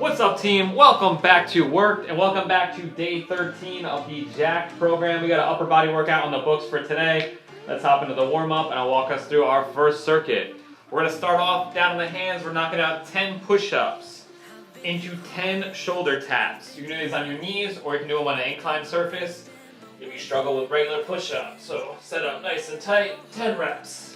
What's up, team? Welcome back to Werkd and welcome back to day 13 of the JACKD program. We got an upper body workout on the books for today. Let's hop into the warm-up and I'll walk us through our first circuit. We're going to start off down on the hands. We're knocking out 10 push-ups into 10 shoulder taps. You can do these on your knees or you can do them on an inclined surface if you struggle with regular push-ups. So set up nice and tight, 10 reps.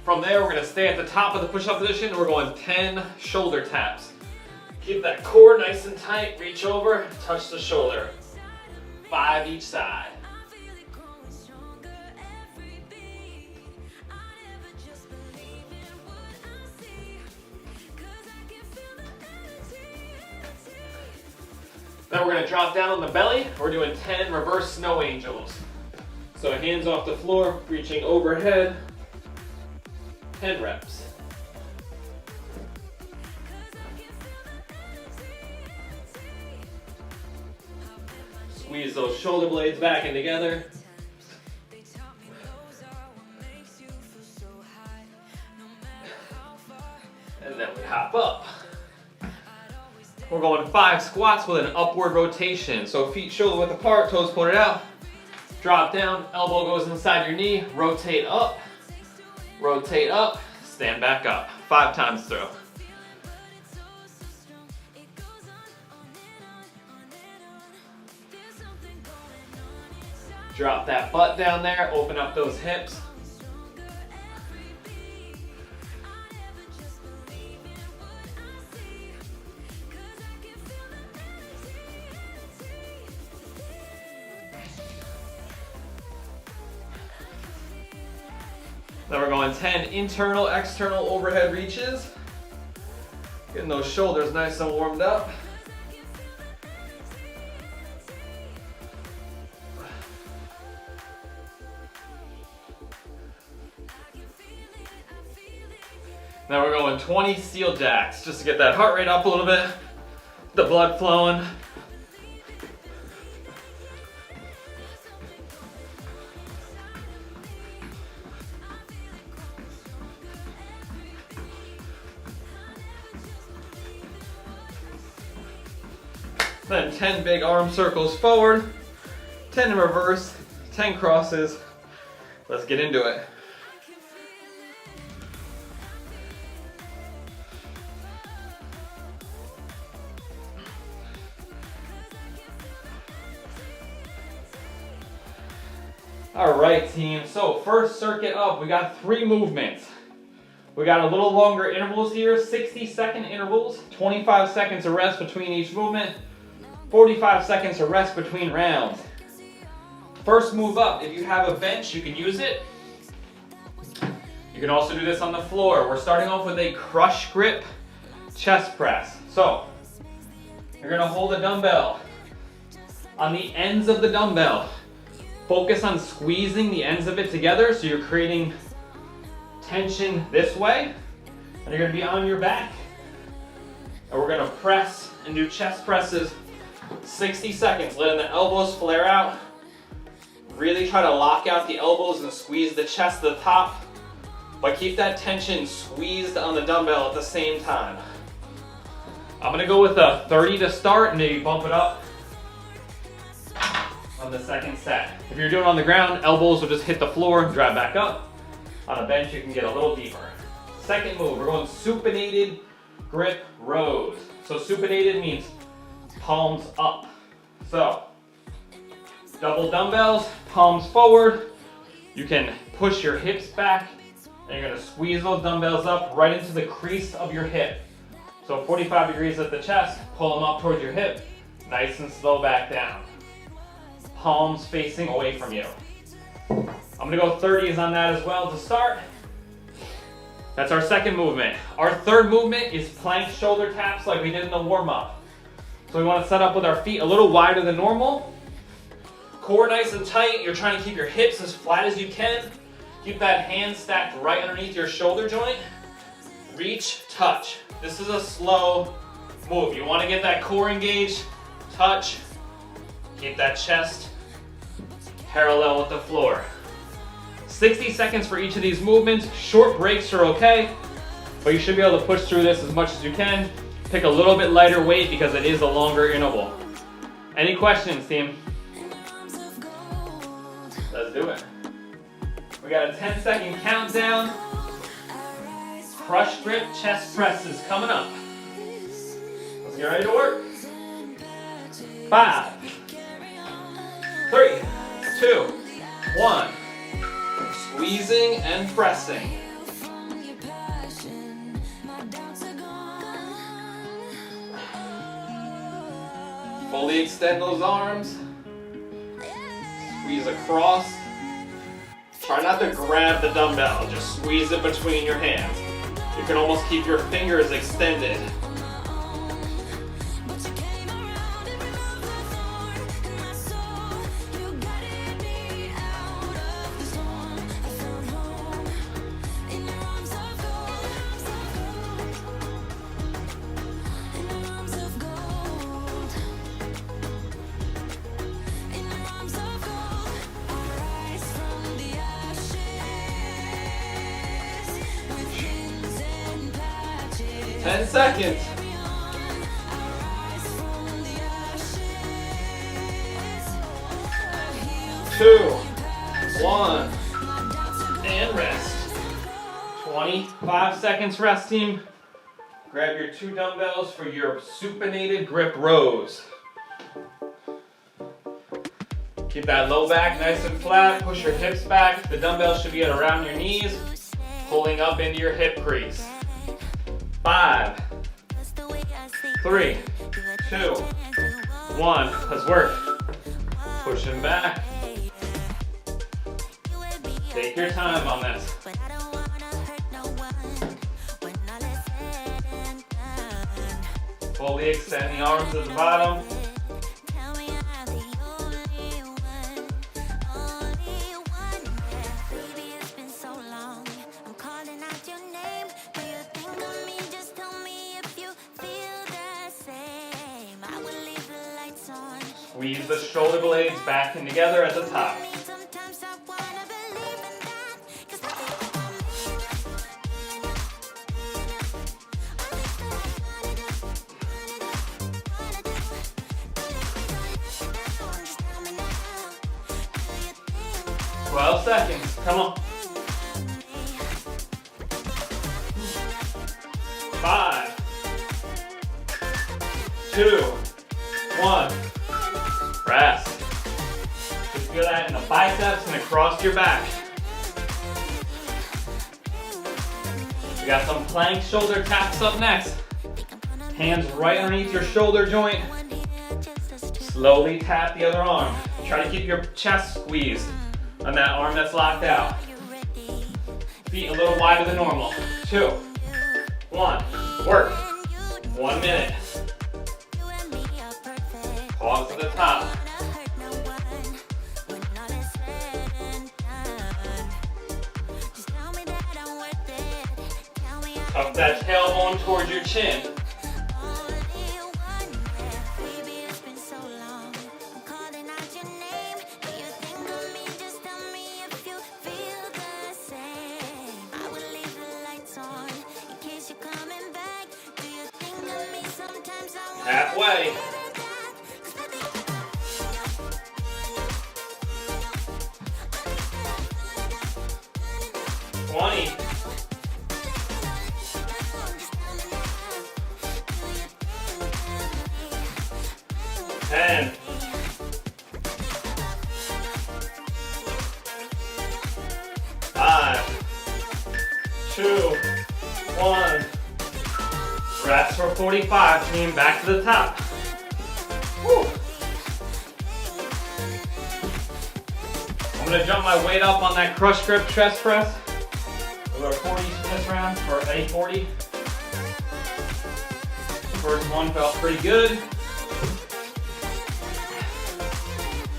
From there, we're going to stay at the top of the push-up position. We're going 10 shoulder taps. Keep that core nice and tight. Reach over, touch the shoulder. 5 each side. Then we're going to drop down on the belly. We're doing 10 reverse snow angels. So hands off the floor, reaching overhead. 10 reps. Squeeze those shoulder blades back in together. And then we hop up. We're going 5 squats with an upward rotation. So feet shoulder width apart, toes pointed out. Drop down, elbow goes inside your knee, rotate up. Rotate up, stand back up. 5 times through. Drop that butt down there, open up those hips. Then we're going 10 internal, external overhead reaches. Getting those shoulders nice and warmed up. Now we're going 20 steel jacks, just to get that heart rate up a little bit, the blood flowing. Then 10 big arm circles forward, 10 in reverse, 10 crosses. Let's get into it. All right, team. So first circuit up, we got 3 movements. We got a little longer intervals here, 60-second intervals, 25 seconds of rest between each movement. 45 seconds of rest between rounds. First move up, if you have a bench, you can use it. You can also do this on the floor. We're starting off with a crush grip chest press. So, you're gonna hold a dumbbell. On the ends of the dumbbell, focus on squeezing the ends of it together so you're creating tension this way. And you're gonna be on your back. And we're gonna press and do chest presses 60 seconds, letting the elbows flare out. Really try to lock out the elbows and squeeze the chest to the top, but keep that tension squeezed on the dumbbell at the same time. I'm gonna go with a 30 to start and maybe bump it up on the second set. If you're doing it on the ground, elbows will just hit the floor and drive back up. On a bench, you can get a little deeper. Second move, we're going supinated grip rows. So supinated means palms up. So, double dumbbells, palms forward. You can push your hips back and you're gonna squeeze those dumbbells up right into the crease of your hip. So 45 degrees at the chest, pull them up towards your hip, nice and slow back down. Palms facing away from you. I'm gonna go 30s on that as well to start. That's our second movement. Our third movement is plank shoulder taps like we did in the warm-up. So we want to set up with our feet a little wider than normal. Core nice and tight. You're trying to keep your hips as flat as you can. Keep that hand stacked right underneath your shoulder joint. Reach, touch. This is a slow move. You want to get that core engaged touch. Keep that chest parallel with the floor. 60 seconds for each of these movements. Short breaks are okay, but you should be able to push through this as much as you can. Pick a little bit lighter weight because it is a longer interval. Any questions, team? Let's do it. We got a 10-second countdown. Crush grip chest press is coming up. Let's get ready to work. 5, 3, 2, 1. Squeezing and pressing. Fully extend those arms. Squeeze across. Try not to grab the dumbbell, just squeeze it between your hands. You can almost keep your fingers extended. Ten seconds. 2, 1, and rest. 25 seconds rest, team. Grab your 2 dumbbells for your supinated grip rows. Keep that low back nice and flat. Push your hips back. The dumbbell should be at around your knees, pulling up into your hip crease. 5, 3, 2, 1. Let's work. Pushing back. Take your time on this. Fully extend the arms at the bottom. Squeeze the shoulder blades back in together at the top. Twelve seconds. Come on. 5, 2, 1. Rest. Just feel that in the biceps and across your back. We got some plank shoulder taps up next. Hands right underneath your shoulder joint. Slowly tap the other arm. Try to keep your chest squeezed on that arm that's locked out. Feet a little wider than normal. 2, 1. Work. 1 minute. Pause at the top. Tuck that tailbone towards your chin. Halfway. Ten. 5, 2, 1. Rest for 45, team. Back to the top. Woo. I'm going to jump my weight up on that crush grip chest press. With our 40 this round, or a 40. First one felt pretty good.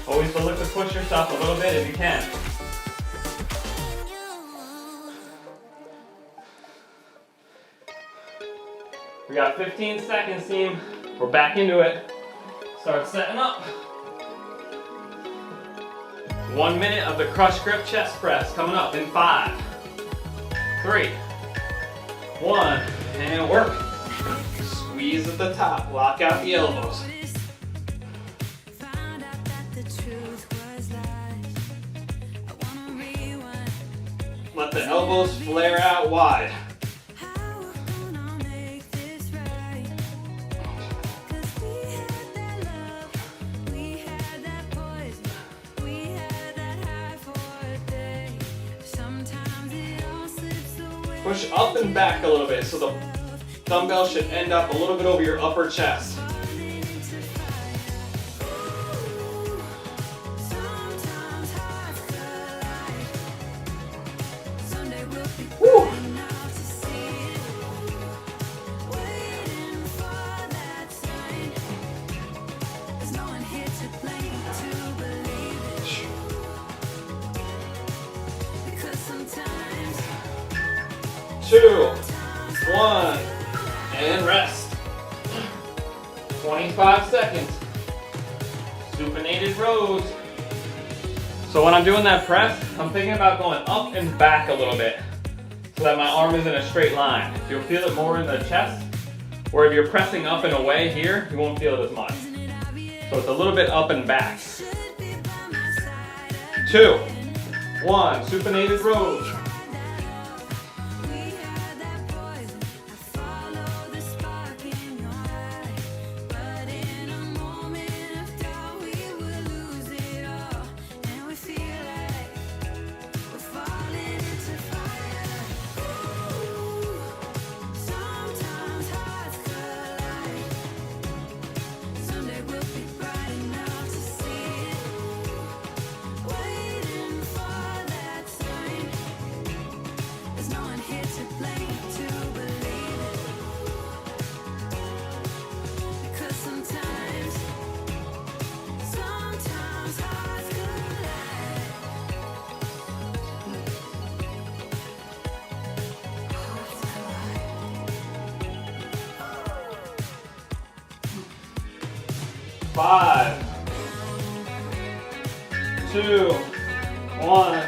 Always look to push yourself a little bit if you can. We got 15 seconds, team. We're back into it. Start setting up. 1 minute of the crush grip chest press coming up in 5, 3, 1, and work. Squeeze at the top, lock out the elbows. Let the elbows flare out wide. Push up and back a little bit so the dumbbell should end up a little bit over your upper chest. Woo. Two, 1, and rest. 25 seconds. Supinated Rose. So when I'm doing that press, I'm thinking about going up and back a little bit so that my arm is in a straight line. You'll feel it more in the chest, or if you're pressing up and away here, you won't feel it as much. So it's a little bit up and back. 2, 1, Supinated Rose. Five, 2, 1,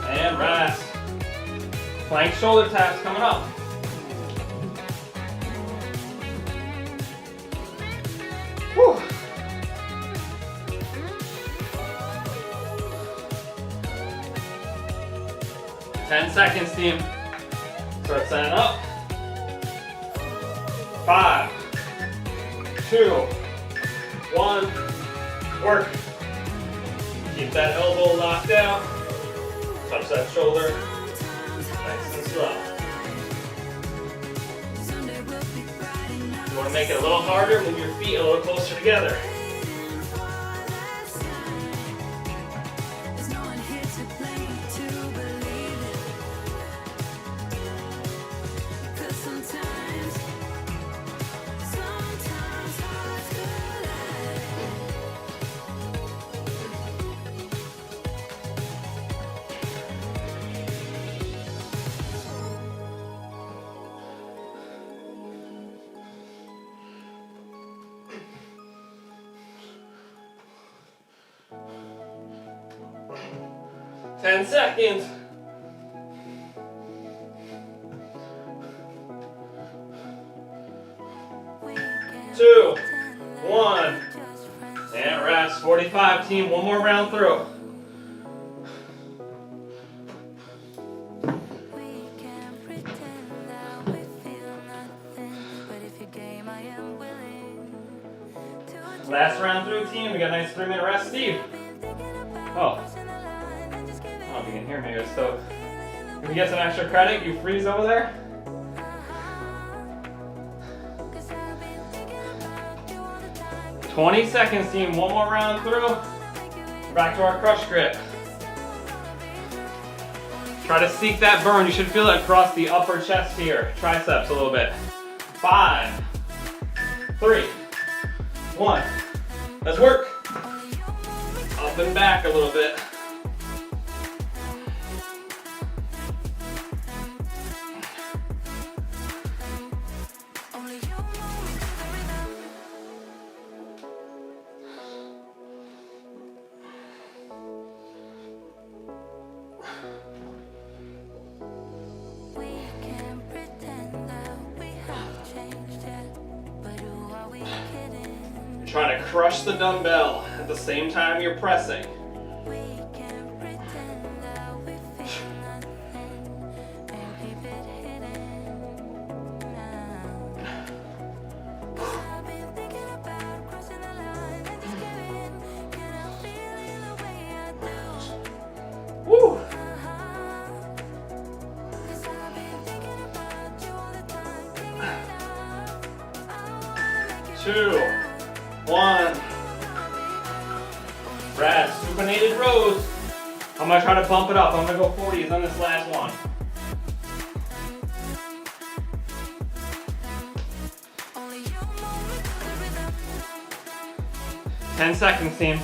and rest. Plank shoulder taps coming up. Whew. 10 seconds, team. Start setting up. 5, 2, 1, work. Keep that elbow locked out. Touch that shoulder. Nice and slow. You want to make it a little harder, move your feet a little closer together. Ten seconds. 2, 1, and rest. 45, team. One more round through. Last round through, team. We got a nice 3-minute rest. Steve. Oh. I don't know if you can hear me. So, if you get some extra credit, you freeze over there. "20 seconds, team. One more round through. Back to our crush grip. Try to seek that burn. You should feel it across the upper chest here. Triceps a little bit. 5, 3, 1. Let's work. Up and back a little bit. crush the dumbbell at the same time you're pressing. Woo! 2, 1. Rest. Supinated Rose. I'm gonna try to bump it up. I'm gonna go 40s on this last one. Ten seconds, team.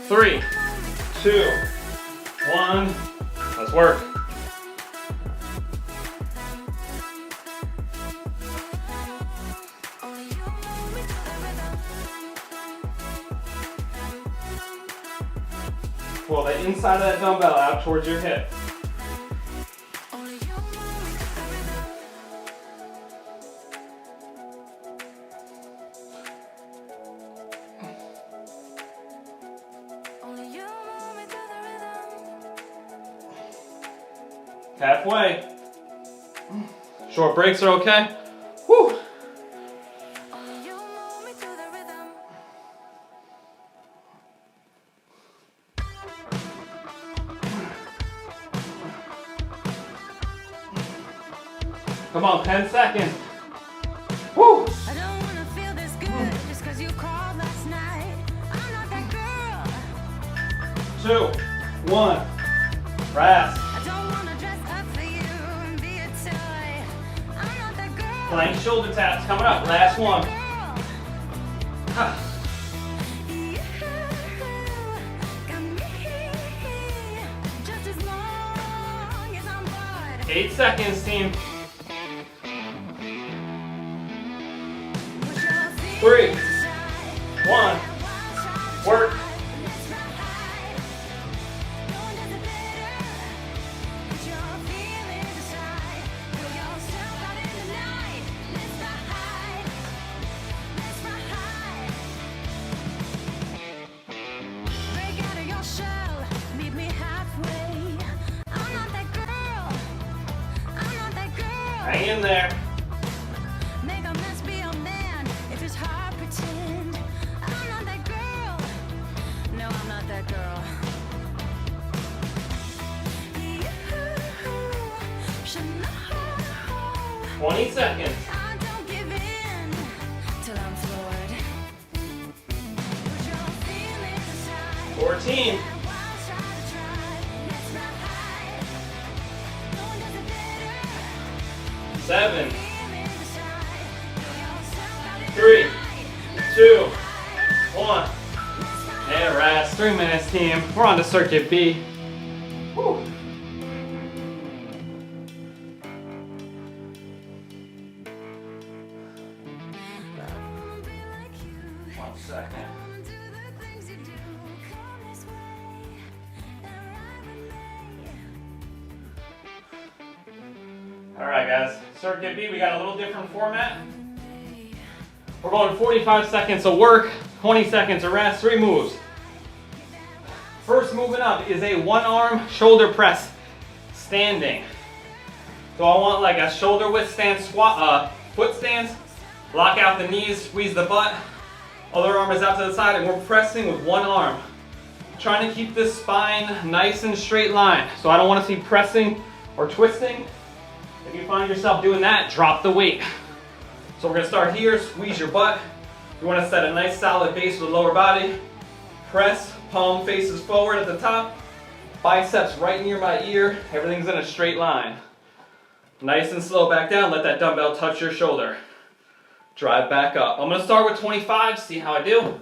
3, 2, 1. Let's work. Pull the inside of that dumbbell out towards your hip. Halfway. Short breaks are okay. Woo. Come on, 10 seconds. Woo! I don't wanna feel this good just 'cause you called last night. I'm not that girl. 2, 1. Rest. I don't wanna dress up for you and be a toy. I'm not that girl. Plank shoulder taps coming up. Last one. Huh. 8 seconds, team. 3, 1, work. Hang in there. Make a mess, be a man. If it's hard, pretend. I'm not that girl. No, I'm not that girl. 20 seconds. I don't give in till I'm floored. 14. 7, 3, 2, 1, and rest. 3 minutes, team. We're on to circuit B. Whew. One second. All right, guys. Circuit B, we got a little different format. We're going 45 seconds of work, 20 seconds of rest, 3 moves. First movement up is a 1-arm shoulder press standing. So I want like a shoulder width stance, foot stance. Lock out the knees, squeeze the butt. Other arm is out to the side, and we're pressing with 1 arm. Trying to keep this spine nice and straight line. So I don't want to see pressing or twisting. If you find yourself doing that, drop the weight. So we're gonna start here, squeeze your butt. You wanna set a nice solid base with the lower body. Press, palm faces forward at the top. Biceps right near my ear. Everything's in a straight line. Nice and slow back down, let that dumbbell touch your shoulder. Drive back up. I'm gonna start with 25, see how I do.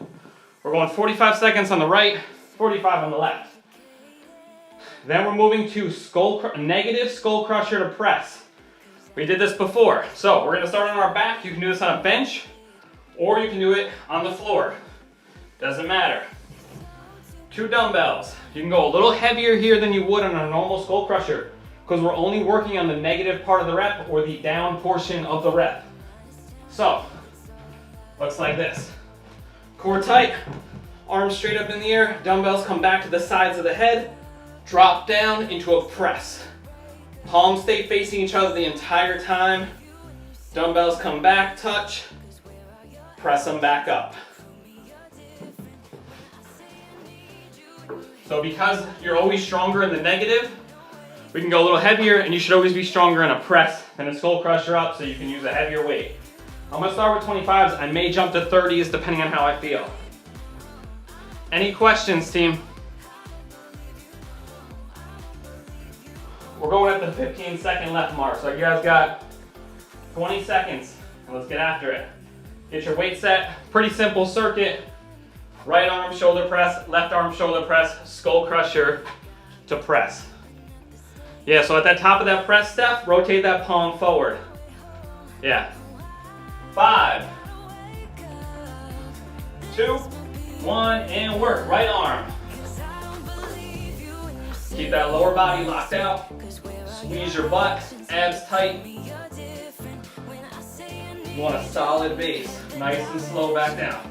We're going 45 seconds on the right, 45 on the left. Then we're moving to negative skull crusher to press. We did this before. So we're gonna start on our back. You can do this on a bench, or you can do it on the floor. Doesn't matter. 2 dumbbells. You can go a little heavier here than you would on a normal skull crusher. because we're only working on the negative part of the rep or the down portion of the rep. So, looks like this. Core tight, arms straight up in the air, dumbbells come back to the sides of the head, drop down into a press. Palms stay facing each other the entire time. Dumbbells come back, touch, press them back up. So because you're always stronger in the negative, we can go a little heavier, and you should always be stronger in a press than a skull crusher up, so you can use a heavier weight. I'm gonna start with 25s. I may jump to 30s depending on how I feel. Any questions, team? We're going at the 15-second left mark, so you guys got 20 seconds, and let's get after it. Get your weight set. Pretty simple circuit. Right arm shoulder press, left arm shoulder press, skull crusher to press. Yeah, so at the top of that press step, rotate that palm forward. Yeah. 5, 2, 1, and work. Right arm. Keep that lower body locked out. Squeeze your butt, abs tight. You want a solid base. Nice and slow back down.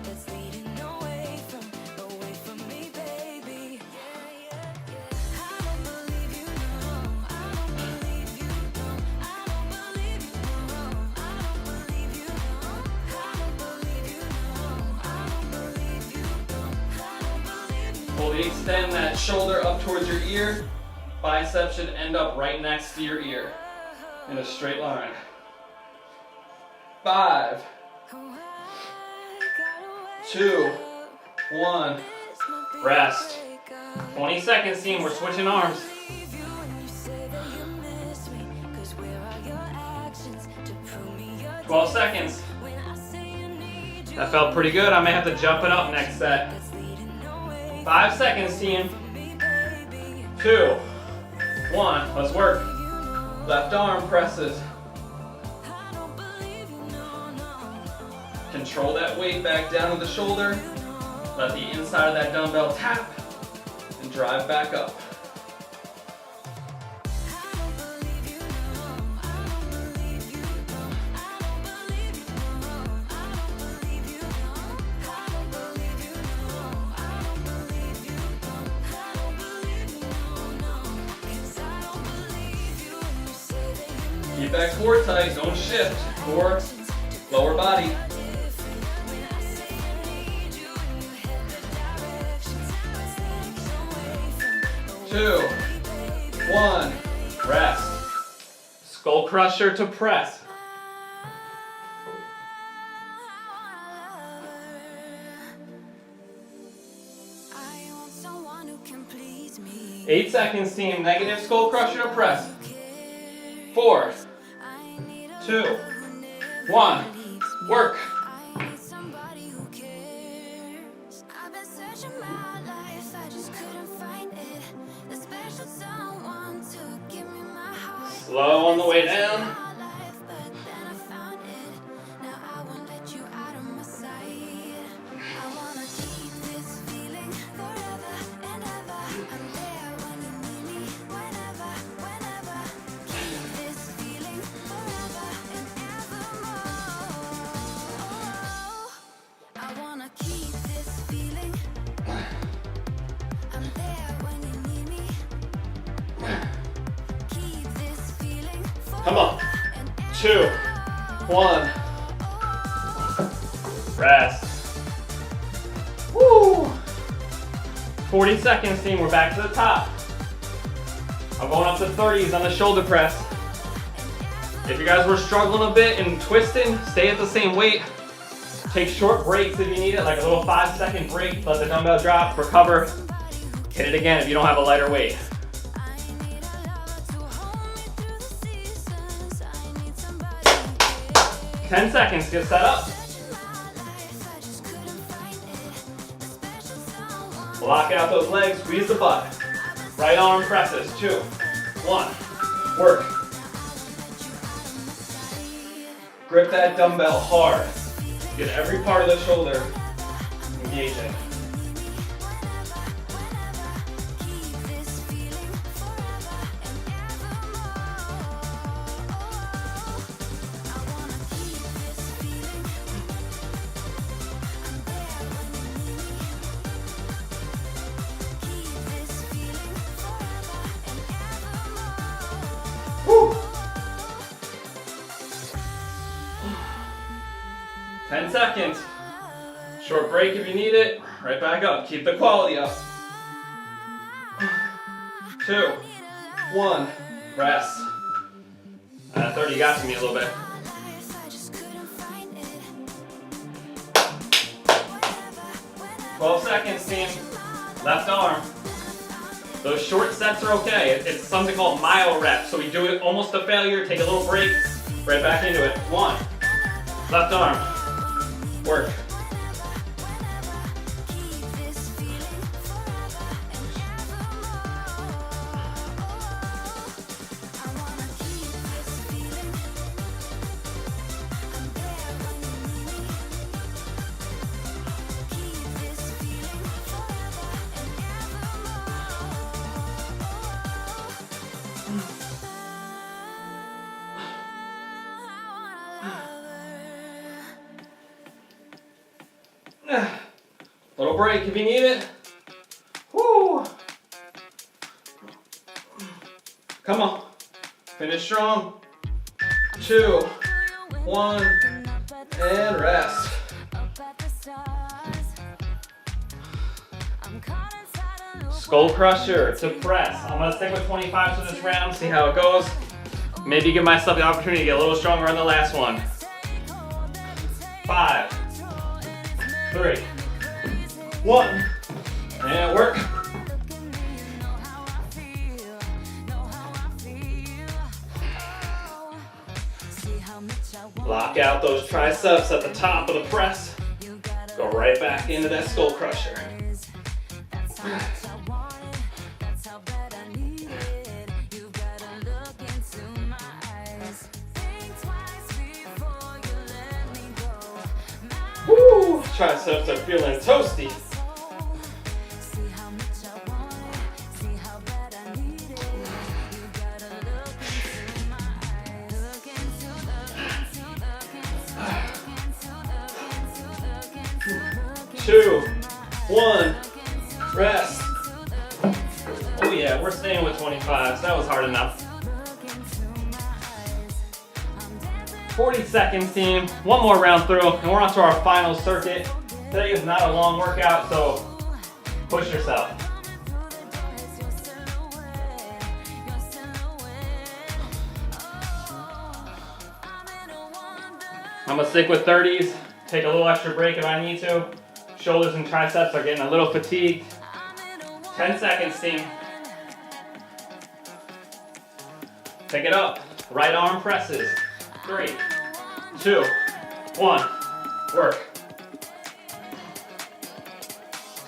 Fully extend that shoulder up towards your ear. Biceps should end up right next to your ear in a straight line. 5, 2, 1, rest. 20 seconds, team. We're switching arms. "12 seconds. That felt pretty good. I may have to jump it up next set. 5 seconds, team. 2, 1, let's work. Left arm presses. Control that weight back down to the shoulder. Let the inside of that dumbbell tap and drive back up. Keep that core tight, don't shift. Core, lower body. 2, 1, rest. Skull crusher to press. I want someone who can please me. 8 seconds, team. Negative skull crusher to press. 4, 2, 1, work. I need somebody who cares. I've been searching my life, I just couldn't find it. The special someone to give me my heart. Slow on the way down. My life, but then I found it. Now I won't let you out of my sight. I wanna keep this feeling forever and ever. I'm there when you need me, whenever, whenever. Keep this feeling forever and evermore. I wanna keep this feeling. I'm there when you need me. Keep this feeling Come on. and 2, 1, rest. Woo! 40 seconds, team. We're back to the top. I'm going up to 30s on the shoulder press. If you guys were struggling a bit and twisting, stay at the same weight. Take short breaks if you need it, like a little 5-second break. Let the dumbbell drop, recover. Hit it again if you don't have a lighter weight. I need a lover to hold me through the seasons. I need somebody who 10 seconds, get set up. cares. My life, I just couldn't find it. The special someone. Block out those legs, squeeze the butt. Right arm presses, 2, 1, work. Grip that dumbbell hard. Get every part of the shoulder engaging. Keep this feeling forever and evermore. 10 seconds. Short break if you need it. Right back up. Keep the quality up. 2, 1, rest. 30 got to me a little bit. 12 seconds, team. Left arm. Those short sets are okay. It's something called mile reps. So we do it almost to failure, take a little break, right back into it. 1. Left arm. Work. 'Little break if you need it. Woo! Come on. Finish strong. 2, 1, and rest. Skull crusher to press. I'm gonna stick with 25 for this round, see how it goes. Maybe give myself the opportunity to get a little stronger on the last one. 5, 3, 1, and work. Lock out those triceps at the top of the press. Go right back into that skull crusher. Woo! Triceps are feeling toasty. Two, 1, rest. Oh yeah, we're staying with 25, so that was hard enough. 40 seconds, team. One more round through, and we're on to our final circuit. Today is not a long workout, so push yourself. I'm gonna stick with 30s, take a little extra break if I need to. Shoulders and triceps are getting a little fatigued. 10 seconds, team. Pick it up. Right arm presses. 3, 2, 1. Work.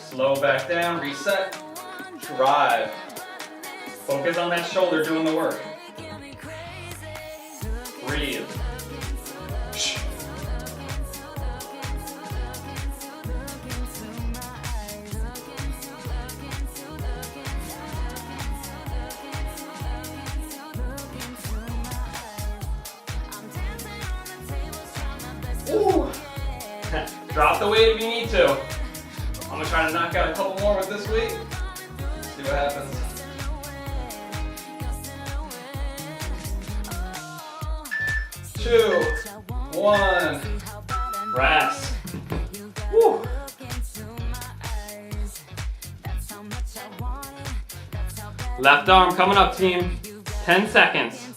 Slow back down, reset, drive. Focus on that shoulder doing the work. Breathe. 'Ooh. Drop the weight if you need to. I'm gonna try to knock out a couple more with this weight. See what happens. Two, 1, rest. Woo. Left arm coming up, team. 10 seconds.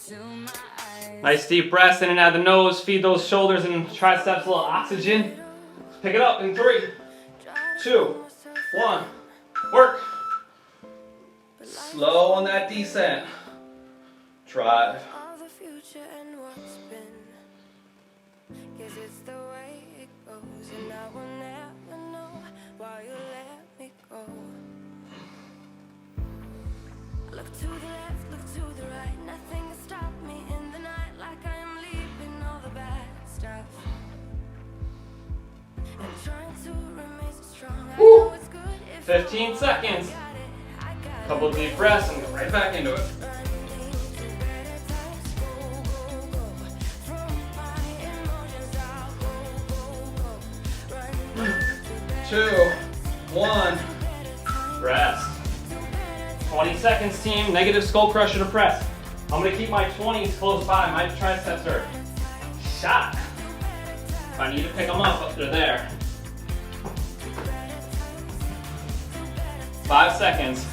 Nice deep breaths in and out of the nose. Feed those shoulders and triceps a little oxygen. Pick it up in 3, 2, 1. Work. Slow on that descent. Drive. Look to the left, look to the right. Nothing can stop me in the night, like I am leaving all the bad stuff. And trying to remain so strong. I know it's good if 15 seconds. Couple of deep breaths and go right back into it. Two, 1, rest. 20 seconds, team. Negative skull crusher to press. I'm gonna keep my 20s close by. My triceps are shot. I need to pick them up, they're there. 5 seconds.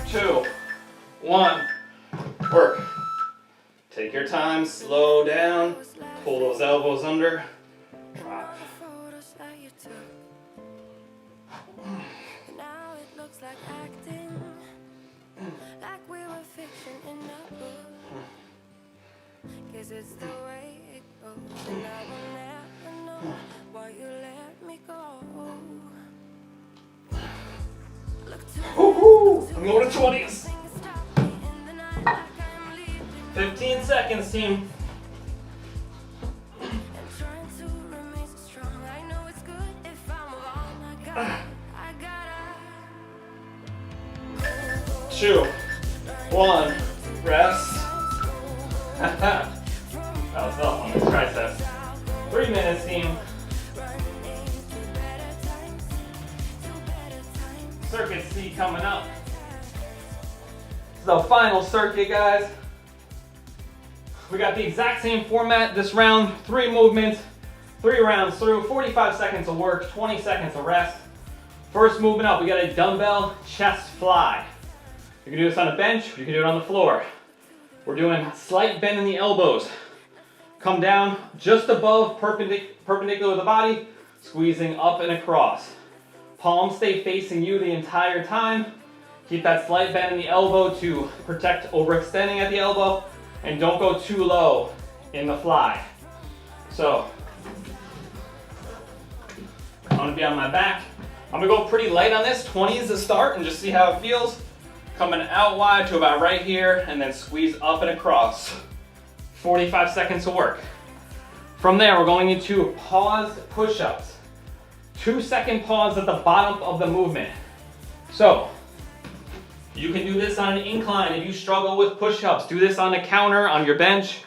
2, 1, work. Take your time, slow down, pull those elbows under, drop. Now it looks like acting, like we were fiction in a book. Guess it's the way it goes, and I will never know why you let me go. Woohoo! I'm going to 20s. 15 seconds, team. Two, 1, rest. That was tough on the triceps. 3 minutes, team. Circuit C coming up. This is the final circuit, guys. We got the exact same format this round. 3 movements, 3 rounds through, 45 seconds of work, 20 seconds of rest. First movement up, we got a dumbbell chest fly. You can do this on a bench, or you can do it on the floor. We're doing a slight bend in the elbows. Come down just above, perpendicular to the body, squeezing up and across. Palms stay facing you the entire time. Keep that slight bend in the elbow to protect overextending at the elbow, and don't go too low in the fly. So, I'm gonna be on my back. I'm gonna go pretty light on this, 20s to start, and just see how it feels. Coming out wide to about right here, and then squeeze up and across. 45 seconds of work. From there, we're going into paused push-ups. 2-second pause at the bottom of the movement. So, you can do this on an incline if you struggle with push-ups. Do this on a counter, on your bench.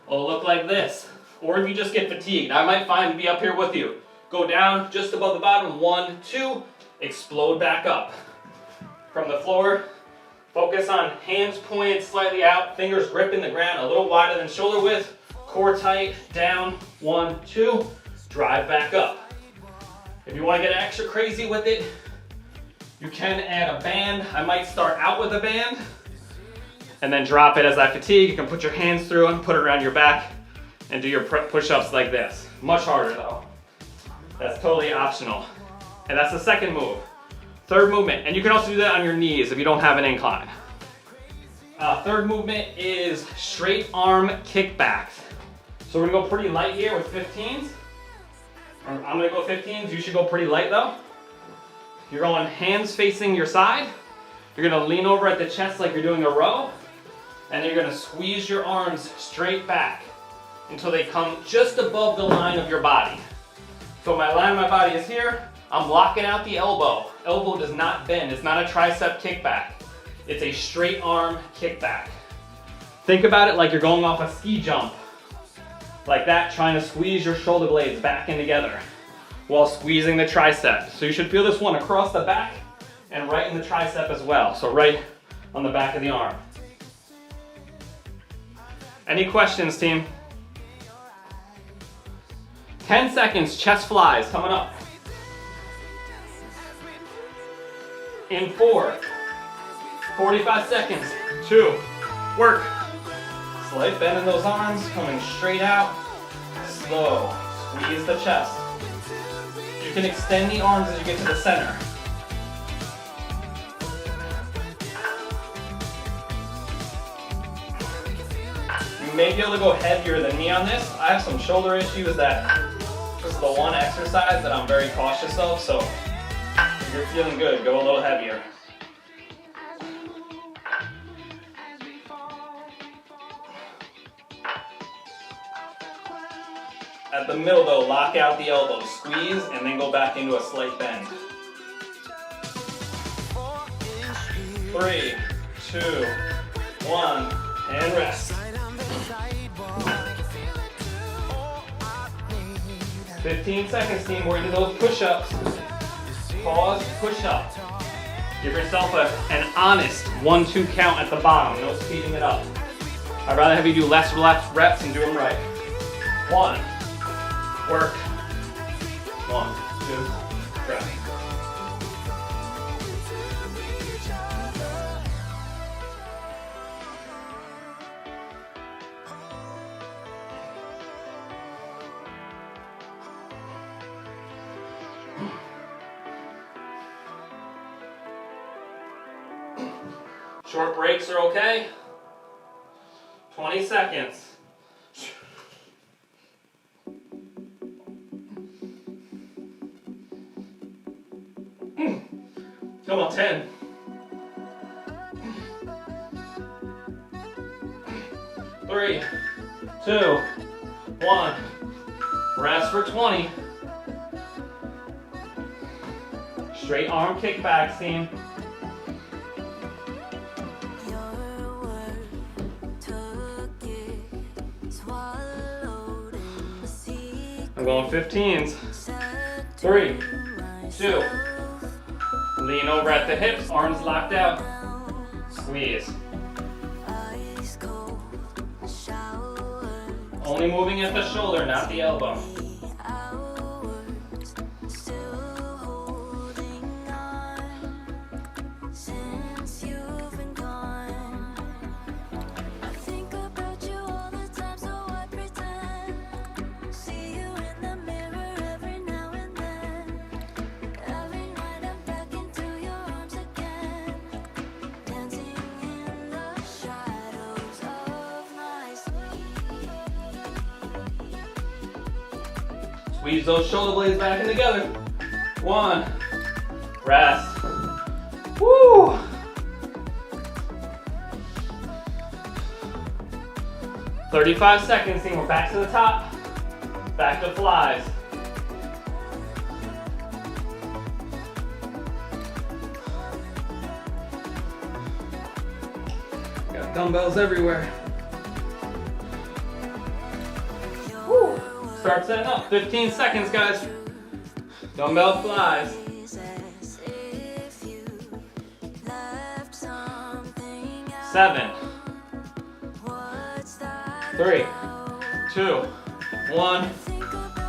It'll look like this. Or if you just get fatigued, I might find to be up here with you. Go down just above the bottom, 1, 2, explode back up. From the floor, focus on hands pointed slightly out, fingers gripping the ground a little wider than shoulder width, core tight, down, 1, 2, drive back up. If you want to get extra crazy with it, you can add a band. I might start out with a band and then drop it as I fatigue. You can put your hands through and put it around your back and do your push-ups like this. Much harder though. That's totally optional. And that's the second move. Third movement, and you can also do that on your knees if you don't have an incline. Third movement is straight arm kickbacks. So we're gonna go pretty light here with 15s. I'm gonna go 15s, you should go pretty light though. You're going hands facing your side. You're gonna lean over at the chest like you're doing a row. And then you're gonna squeeze your arms straight back until they come just above the line of your body. So my line of my body is here. I'm locking out the elbow. Elbow does not bend. It's not a tricep kickback. It's a straight arm kickback. Think about it like you're going off a ski jump. Like that, trying to squeeze your shoulder blades back in together while squeezing the tricep. So you should feel this one across the back and right in the tricep as well. So right on the back of the arm. Any questions, team? 10 seconds, chest flies coming up. In 4, 45 seconds, 2, work. Slight bend in those arms, coming straight out, slow, squeeze the chest. You can extend the arms as you get to the center. You may be able to go heavier than me on this. I have some shoulder issues that this is the one exercise that I'm very cautious of, so if you're feeling good, go a little heavier. At the middle though, lock out the elbows, squeeze, and then go back into a slight bend. 3, 2, 1, and rest. 15 seconds, team. We're into those push-ups. Pause, push up. Give yourself an honest 1-2 count at the bottom, no speeding it up. I'd rather have you do less reps and do them right. 1, Work. 1, 2, drive. Short breaks are okay. 20 seconds. Come on, 10. 3, 2, 1. Rest for 20. Straight arm kickbacks, team. I'm going 15s. 3, 2. Lean over at the hips, arms locked out. Squeeze. Only moving at the shoulder, not the elbow. Squeeze those shoulder blades back in together. 1. Rest. Woo! "35 seconds, team. We're back to the top. Back to flies. Got dumbbells everywhere. Woo! Start setting up. 15 seconds, guys. Dumbbell flies. 7, 3, 2, 1.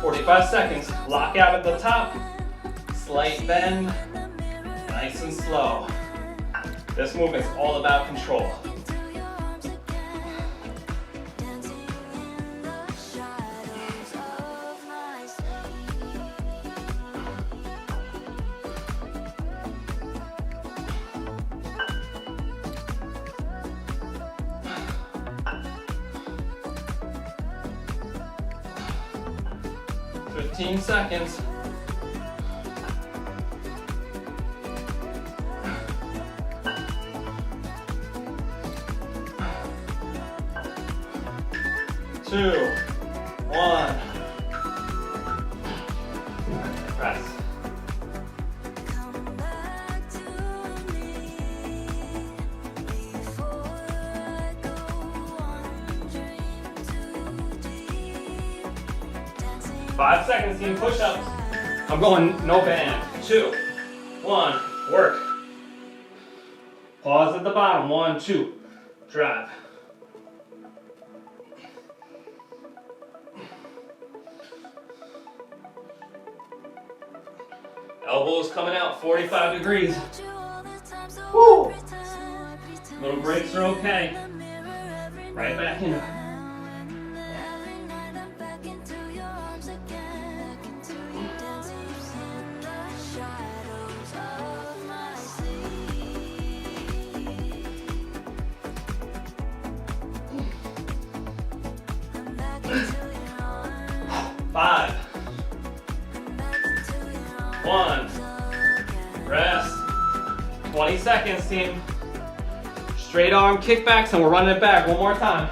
45 seconds. Lock out at the top. Slight bend. Nice and slow. This movement's all about control. Fifteen seconds. 2, 1. Press. Five seconds, team. Push-ups. I'm going no band. 2, 1. Work. Pause at the bottom. 1, 2. Drive. Elbows coming out, 45 degrees. Woo! Little breaks are okay. Right back in. Five. 1. Rest. 20 seconds, team. Straight arm kickbacks, and we're running it back one more time.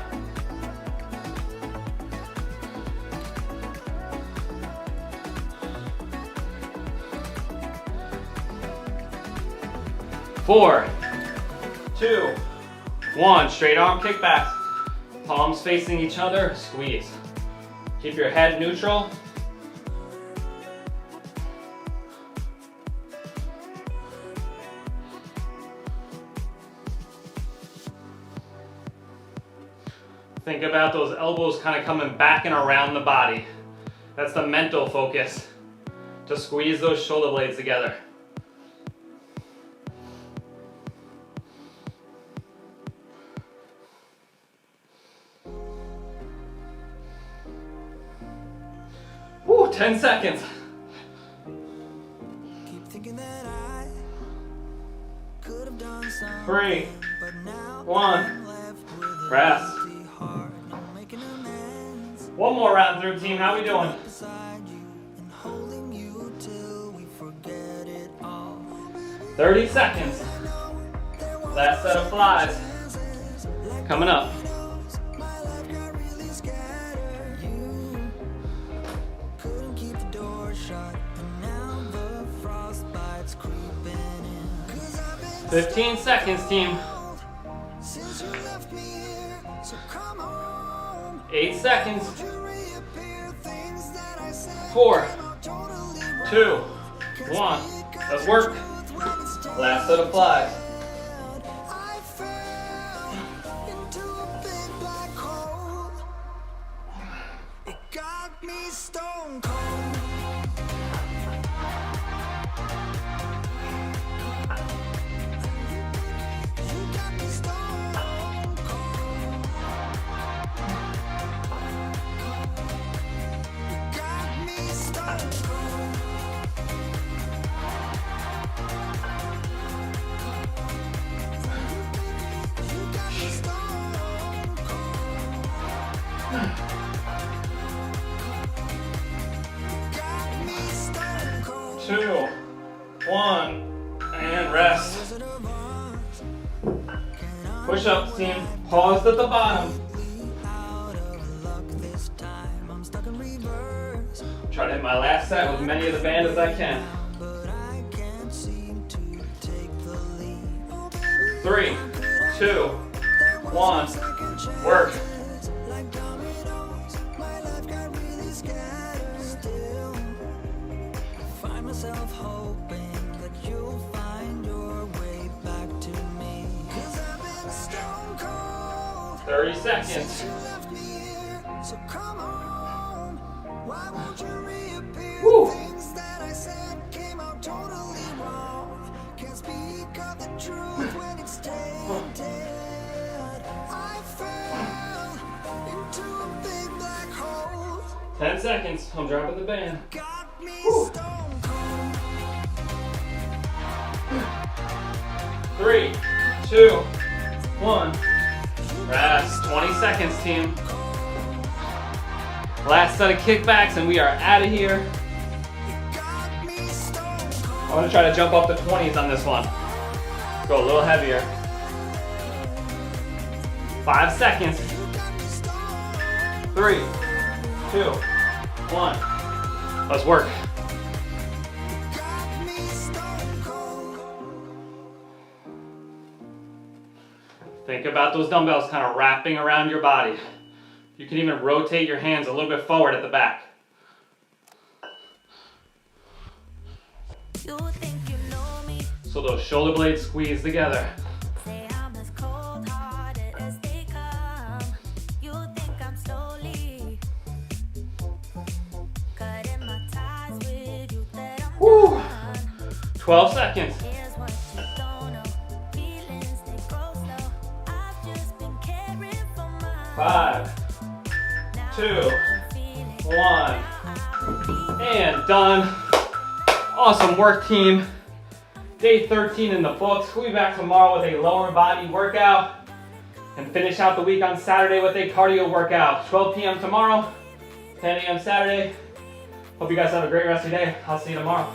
Four, 2, 1. Straight arm kickbacks. Palms facing each other. Squeeze. Keep your head neutral. Think about those elbows kind of coming back and around the body. That's the mental focus, to squeeze those shoulder blades together. Woo, 10 seconds. Keep thinking that I could have done something, 3, but now 1, I'm left with a rest. empty heart. I'm making amends One more round through, team. How we doing? beside you and holding you till we forget it all. 30 seconds. Last set of flies. Coming up. My life got really scattered. You couldn't keep the door shut, and now the frostbite's creeping in. 'Cause I've been 15 seconds, team. since you left me here, so come on. 8 seconds. You reappear, things that I said 4, are totally wrong. 2, 1. Let's work. Last set of flies. I fell into a big black hole. It got me stone cold. You got me stone cold. You got me stone cold. You got me stone cold. Got me stone cold. 2, 1, and rest. Wizard of Oz, Push ups, team. Pause at the bottom. out of luck this time. I'm stuck in reverse, Try to hit my last set with many of the band as I can. but I can't seem to take the lead. 3, 2, 1. Work. Like dominoes, my life got really scattered. Still, I find myself hoping that you'll find your way back to me. 'Cause I've been stone cold. 30 seconds. You left me here, so come on. Why won't you reappear? Woo. Things that I said came out totally wrong. Can't speak of the truth when it's tainted. I fell into a big black hole. 10 seconds. I'm dropping the band. Got me Woo. stone cold. 3, 2, 1. Rest. 20 seconds, team. Last set of kickbacks, and we are out of here. Got me stone cold. I'm gonna try to jump up to 20s on this one. Go a little heavier. 5 seconds. 3, 2, 1. Let's work. Got me stone cold. Think about those dumbbells kind of wrapping around your body. You can even rotate your hands a little bit forward at the back. You think you know me? So those shoulder blades squeeze together. Say I'm as cold-hearted as they come. You think I'm slowly cutting my ties with you that I'm Woo. done. 12 seconds. Here's what you don't know. Feelings, they grow slow. I've just been caring for mine. 5, Now 2, I'm feeling 1. I'll be And done. Awesome work, team. Day 13 in the books. We'll be back tomorrow with a lower body workout and finish out the week on Saturday with a cardio workout. 12 p.m. tomorrow, 10 a.m. Saturday. Hope you guys have a great rest of your day. I'll see you tomorrow.